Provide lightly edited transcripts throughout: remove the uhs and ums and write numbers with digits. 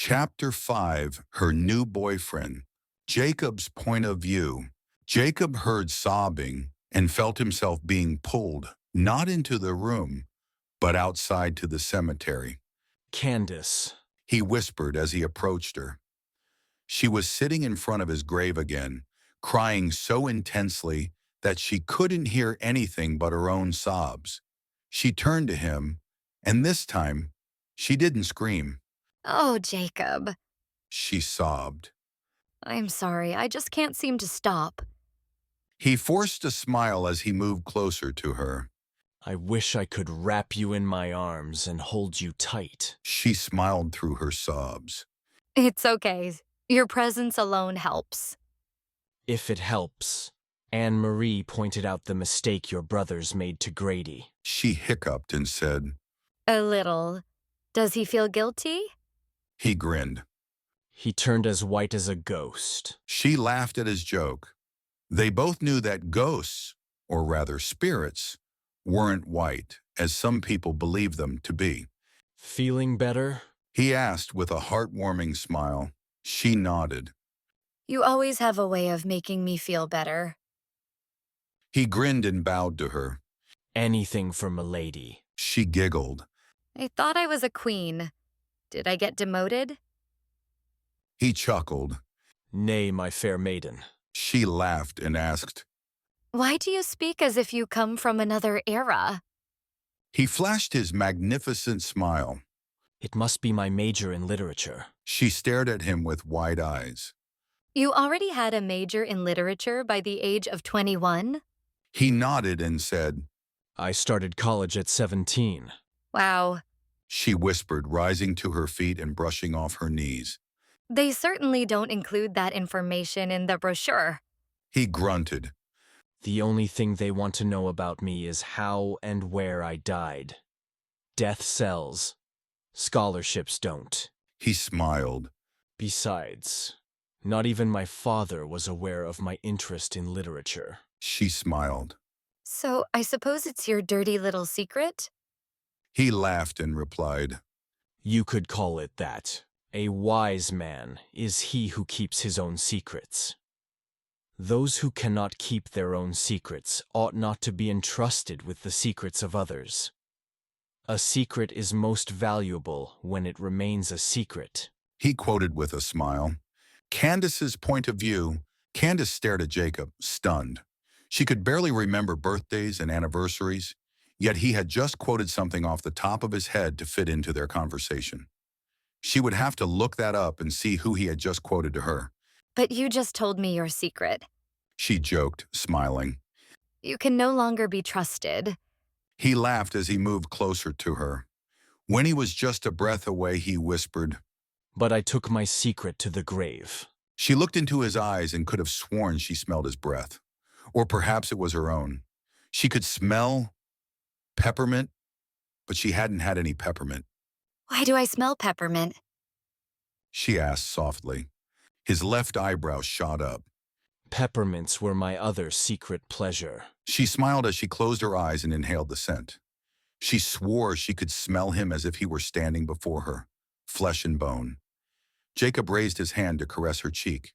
Chapter 5, Her New Boyfriend. Jacob's Point of View. Jacob heard sobbing and felt himself being pulled, not into the room, but outside to the cemetery. Candace. He whispered as he approached her. She was sitting in front of his grave again, crying so intensely that she couldn't hear anything but her own sobs. She turned to him, and this time, she didn't scream. Oh, Jacob. She sobbed. I'm sorry, I just can't seem to stop. He forced a smile as he moved closer to her. I wish I could wrap you in my arms and hold you tight. She smiled through her sobs. It's okay. Your presence alone helps. If it helps. Anne-Marie pointed out the mistake your brothers made to Grady. She hiccuped and said, A little. Does he feel guilty? He grinned. He turned as white as a ghost. She laughed at his joke. They both knew that ghosts, or rather spirits, weren't white, as some people believe them to be. Feeling better? He asked with a heartwarming smile. She nodded. You always have a way of making me feel better. He grinned and bowed to her. Anything for m'lady. She giggled. I thought I was a queen. Did I get demoted? He chuckled. Nay, my fair maiden. She laughed and asked, Why do you speak as if you come from another era? He flashed his magnificent smile. It must be my major in literature. She stared at him with wide eyes. You already had a major in literature by the age of 21? He nodded and said, I started college at 17. Wow. She whispered, rising to her feet and brushing off her knees. They certainly don't include that information in the brochure. He grunted. The only thing they want to know about me is how and where I died. Death sells. Scholarships don't. He smiled. Besides, not even my father was aware of my interest in literature. She smiled. So I suppose it's your dirty little secret? He laughed and replied, You could call it that. A wise man is he who keeps his own secrets. Those who cannot keep their own secrets ought not to be entrusted with the secrets of others. A secret is most valuable when it remains a secret. He quoted with a smile. Candace's point of view. Candace stared at Jacob, stunned. She could barely remember birthdays and anniversaries, yet he had just quoted something off the top of his head to fit into their conversation. She would have to look that up and see who he had just quoted to her. But you just told me your secret. She joked, smiling. You can no longer be trusted. He laughed as he moved closer to her. When he was just a breath away, he whispered, But I took my secret to the grave. She looked into his eyes and could have sworn she smelled his breath. Or perhaps it was her own. She could smell peppermint, but she hadn't had any peppermint. Why do I smell peppermint? She asked softly. His left eyebrow shot up. Peppermints were my other secret pleasure. She smiled as she closed her eyes and inhaled the scent. She swore she could smell him as if he were standing before her, flesh and bone. Jacob raised his hand to caress her cheek.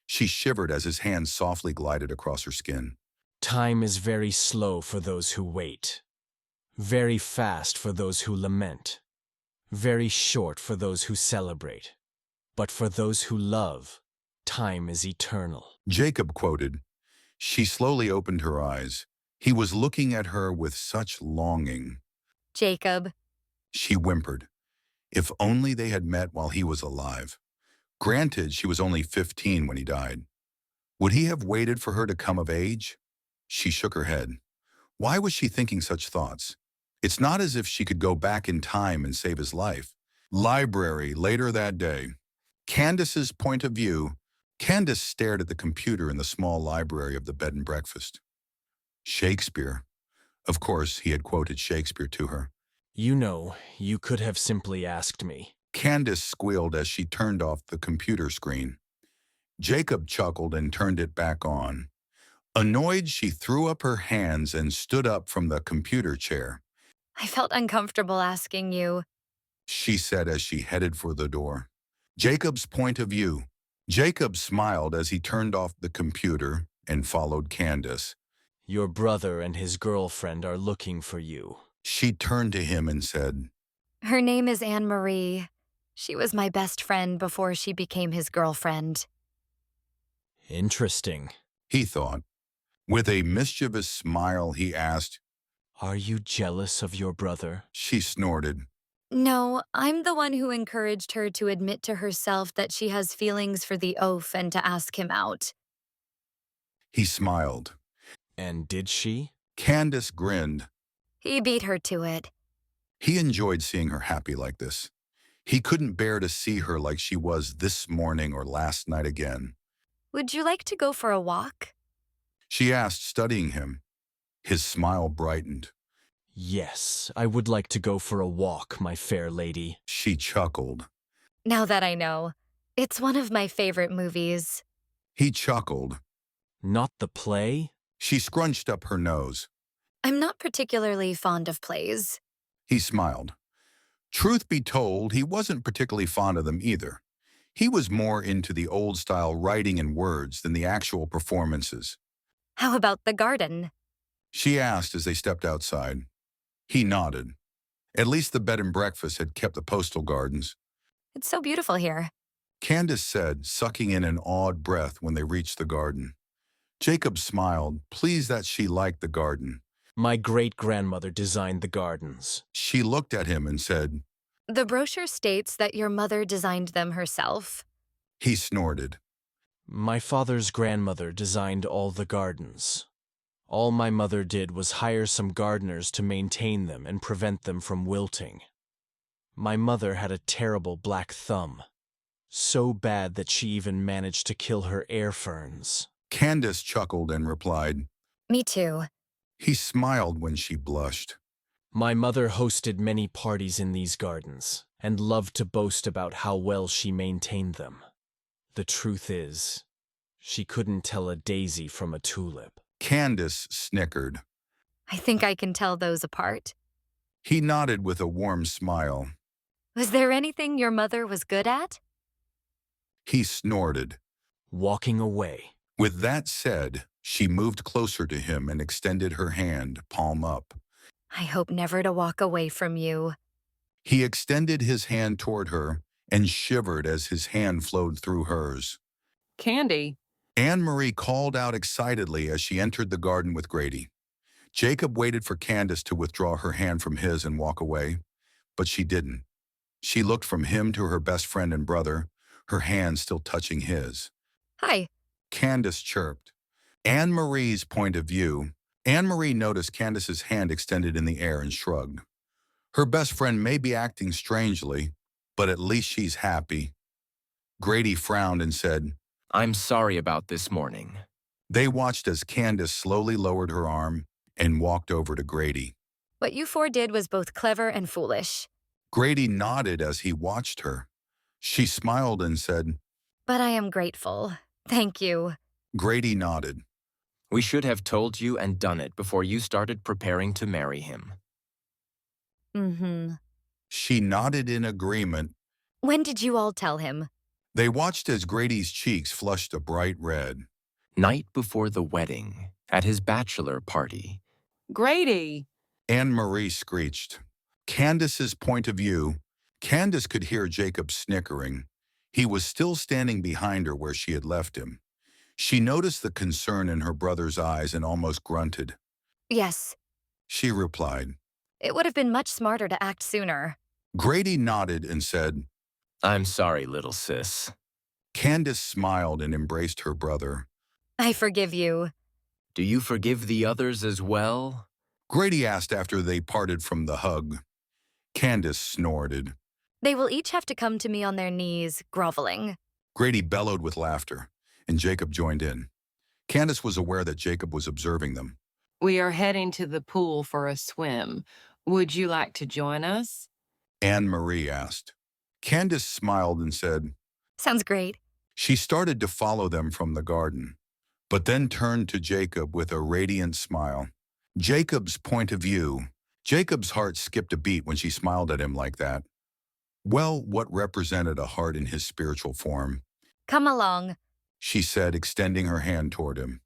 She shivered as his hand softly glided across her skin. Time is very slow for those who wait. Very fast for those who lament. Very short for those who celebrate. But for those who love, time is eternal. Jacob quoted. She slowly opened her eyes. He was looking at her with such longing. Jacob. She whimpered. If only they had met while he was alive. Granted, she was only 15 when he died. Would he have waited for her to come of age? She shook her head. Why was she thinking such thoughts? It's not as if she could go back in time and save his life. Library later that day. Candace's point of view. Candace stared at the computer in the small library of the bed and breakfast. Shakespeare. Of course, he had quoted Shakespeare to her. You know, you could have simply asked me. Candace squealed as she turned off the computer screen. Jacob chuckled and turned it back on. Annoyed, she threw up her hands and stood up from the computer chair. I felt uncomfortable asking you. She said as she headed for the door. Jacob's point of view. Jacob smiled as he turned off the computer and followed Candace. Your brother and his girlfriend are looking for you. She turned to him and said, Her name is Anne Marie. She was my best friend before she became his girlfriend. Interesting. he thought. With a mischievous smile, he asked. Are you jealous of your brother? She snorted. No, I'm the one who encouraged her to admit to herself that she has feelings for the oaf and to ask him out. He smiled. And did she? Candace grinned. He beat her to it. He enjoyed seeing her happy like this. He couldn't bear to see her like she was this morning or last night again. Would you like to go for a walk? She asked, studying him. His smile brightened. Yes, I would like to go for a walk, my fair lady. She chuckled. Now that I know, it's one of my favorite movies. He chuckled. Not the play? She scrunched up her nose. I'm not particularly fond of plays. He smiled. Truth be told, he wasn't particularly fond of them either. He was more into the old-style writing and words than the actual performances. How about the garden? She asked as they stepped outside. He nodded. At least the bed and breakfast had kept the postal gardens. It's so beautiful here. Candace said, sucking in an awed breath when they reached the garden. Jacob smiled, pleased that she liked the garden. My great-grandmother designed the gardens. She looked at him and said, The brochure states that your mother designed them herself. He snorted. My father's grandmother designed all the gardens. All my mother did was hire some gardeners to maintain them and prevent them from wilting. My mother had a terrible black thumb, so bad that she even managed to kill her air ferns. Candace chuckled and replied. Me too. He smiled when she blushed. My mother hosted many parties in these gardens and loved to boast about how well she maintained them. The truth is, she couldn't tell a daisy from a tulip. Candace snickered. I think I can tell those apart. He nodded with a warm smile. Was there anything your mother was good at? He snorted. Walking away. With that said, she moved closer to him and extended her hand, palm up. I hope never to walk away from you. He extended his hand toward her and shivered as his hand flowed through hers. Candy. Anne Marie called out excitedly as she entered the garden with Grady. Jacob waited for Candace to withdraw her hand from his and walk away, but she didn't. She looked from him to her best friend and brother, her hand still touching his. Hi. Candace chirped. Anne Marie's point of view. Anne Marie noticed Candace's hand extended in the air and shrugged. Her best friend may be acting strangely, but at least she's happy. Grady frowned and said, I'm sorry about this morning. They watched as Candace slowly lowered her arm and walked over to Grady. What you four did was both clever and foolish. Grady nodded as he watched her. She smiled and said, But I am grateful. Thank you. Grady nodded. We should have told you and done it before you started preparing to marry him. Mm-hmm. She nodded in agreement. When did you all tell him? They watched as Grady's cheeks flushed a bright red. Night before the wedding, at his bachelor party. Grady. Anne Marie screeched. Candace's point of view. Candace could hear Jacob snickering. He was still standing behind her where she had left him. She noticed the concern in her brother's eyes and almost grunted. Yes. She replied. It would have been much smarter to act sooner. Grady nodded and said, I'm sorry, little sis. Candace smiled and embraced her brother. I forgive you. Do you forgive the others as well? Grady asked after they parted from the hug. Candace snorted. They will each have to come to me on their knees, groveling. Grady bellowed with laughter, and Jacob joined in. Candace was aware that Jacob was observing them. We are heading to the pool for a swim. Would you like to join us? Anne Marie asked. Candace smiled and said, Sounds great. She started to follow them from the garden, but then turned to Jacob with a radiant smile. Jacob's point of view. Jacob's heart skipped a beat when she smiled at him like that. Well, what represented a heart in his spiritual form, Come along. she said, extending her hand toward him.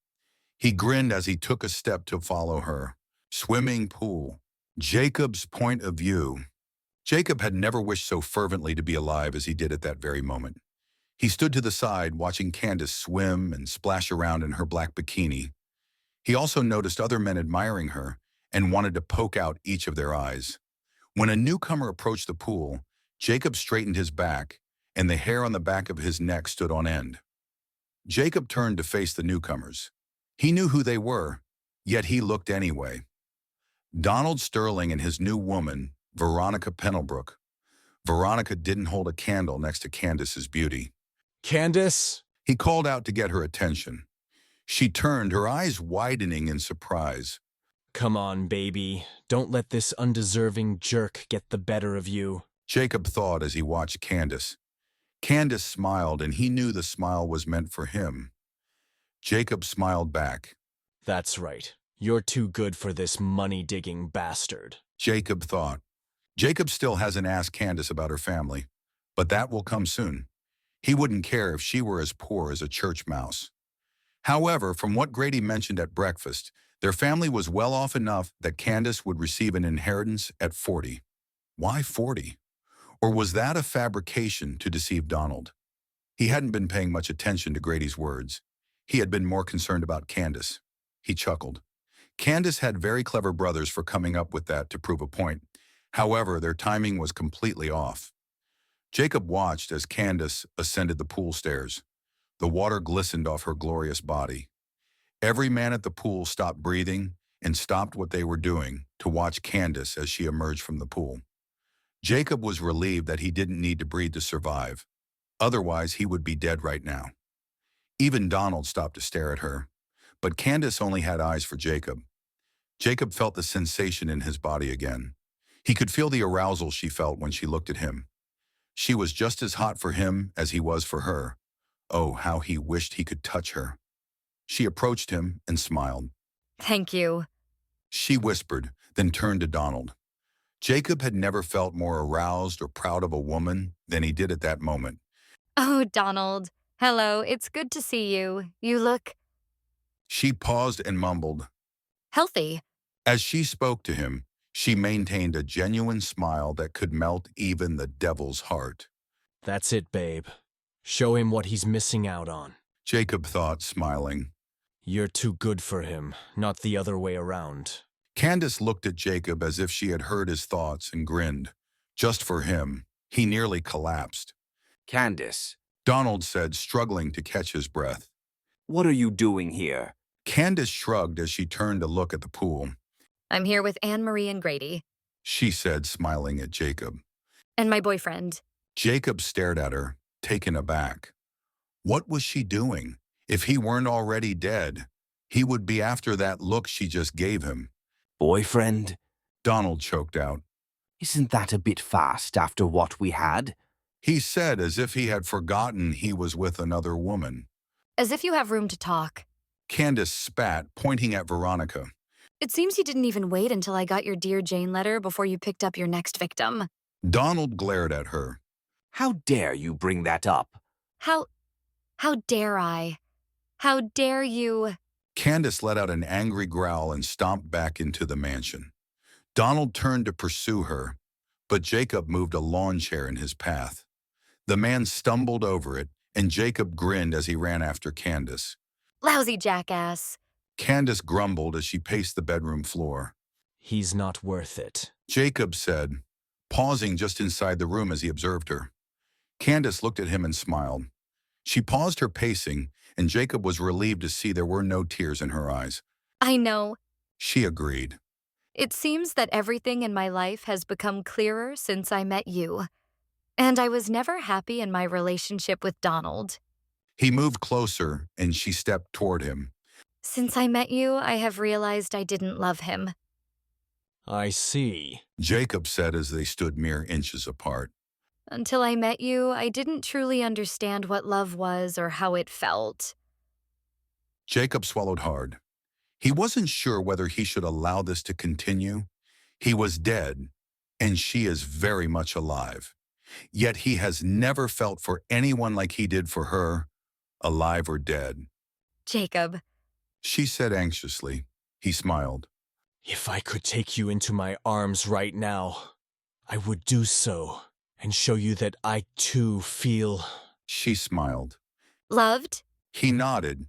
He grinned as he took a step to follow her. Swimming pool. Jacob's point of view. Jacob had never wished so fervently to be alive as he did at that very moment. He stood to the side, watching Candace swim and splash around in her black bikini. He also noticed other men admiring her and wanted to poke out each of their eyes. When a newcomer approached the pool, Jacob straightened his back, and the hair on the back of his neck stood on end. Jacob turned to face the newcomers. He knew who they were, yet he looked anyway. Donald Sterling and his new woman, Veronica Pennelbrook. Veronica didn't hold a candle next to Candace's beauty. Candace? He called out to get her attention. She turned, her eyes widening in surprise. Come on, baby. Don't let this undeserving jerk get the better of you. Jacob thought as he watched Candace. Candace smiled, and he knew the smile was meant for him. Jacob smiled back. That's right. You're too good for this money-digging bastard. Jacob thought. Jacob still hasn't asked Candace about her family, but that will come soon. He wouldn't care if she were as poor as a church mouse. However, from what Grady mentioned at breakfast, their family was well off enough that Candace would receive an inheritance at 40. Why 40? Or was that a fabrication to deceive Donald? He hadn't been paying much attention to Grady's words. He had been more concerned about Candace. He chuckled. Candace had very clever brothers for coming up with that to prove a point. However, their timing was completely off. Jacob watched as Candace ascended the pool stairs. The water glistened off her glorious body. Every man at the pool stopped breathing and stopped what they were doing to watch Candace as she emerged from the pool. Jacob was relieved that he didn't need to breathe to survive. Otherwise, he would be dead right now. Even Donald stopped to stare at her, but Candace only had eyes for Jacob. Jacob felt the sensation in his body again. He could feel the arousal she felt when she looked at him. She was just as hot for him as he was for her. Oh, how he wished he could touch her. She approached him and smiled. Thank you. She whispered, then turned to Donald. Jacob had never felt more aroused or proud of a woman than he did at that moment. Oh, Donald. Hello, it's good to see you. You look She paused and mumbled. healthy. As she spoke to him, she maintained a genuine smile that could melt even the devil's heart. That's it, babe. Show him what he's missing out on. Jacob thought, smiling. You're too good for him, not the other way around. Candace looked at Jacob as if she had heard his thoughts and grinned. Just for him, he nearly collapsed. Candace, Donald said, struggling to catch his breath. what are you doing here? Candace shrugged as she turned to look at the pool. I'm here with Anne-Marie and Grady. She said, smiling at Jacob. And my boyfriend. Jacob stared at her, taken aback. What was she doing? If he weren't already dead, he would be after that look she just gave him. Boyfriend? Donald choked out. Isn't that a bit fast after what we had? He said as if he had forgotten he was with another woman. As if you have room to talk. Candace spat, pointing at Veronica. It seems you didn't even wait until I got your Dear Jane letter before you picked up your next victim. Donald glared at her. How dare you bring that up? How dare I? How dare you? Candace let out an angry growl and stomped back into the mansion. Donald turned to pursue her, but Jacob moved a lawn chair in his path. The man stumbled over it, and Jacob grinned as he ran after Candace. Lousy jackass. Candace grumbled as she paced the bedroom floor. He's not worth it. Jacob said, pausing just inside the room as he observed her. Candace looked at him and smiled. She paused her pacing, and Jacob was relieved to see there were no tears in her eyes. I know. She agreed. It seems that everything in my life has become clearer since I met you. And I was never happy in my relationship with Donald. He moved closer, and she stepped toward him. Since I met you, I have realized I didn't love him. I see. Jacob said as they stood mere inches apart. Until I met you, I didn't truly understand what love was or how it felt. Jacob swallowed hard. He wasn't sure whether he should allow this to continue. He was dead, and she is very much alive. Yet he has never felt for anyone like he did for her, alive or dead. Jacob, She said anxiously. He smiled. If I could take you into my arms right now, I would do so and show you that I too feel. She smiled. loved? He nodded.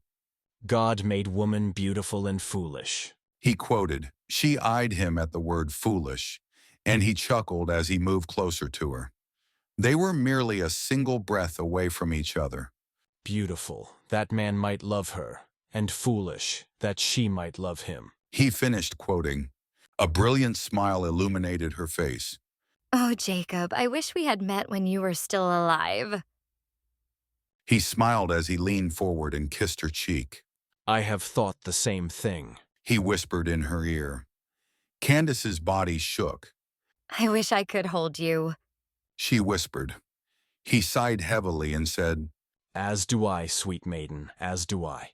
God made woman beautiful and foolish. He quoted. She eyed him at the word foolish, and he chuckled as he moved closer to her. They were merely a single breath away from each other. Beautiful, that man might love her, and foolish, that she might love him. He finished quoting. A brilliant smile illuminated her face. Oh, Jacob, I wish we had met when you were still alive. He smiled as he leaned forward and kissed her cheek. I have thought the same thing. He whispered in her ear. Candace's body shook. I wish I could hold you. She whispered. He sighed heavily and said, As do I, sweet maiden, as do I.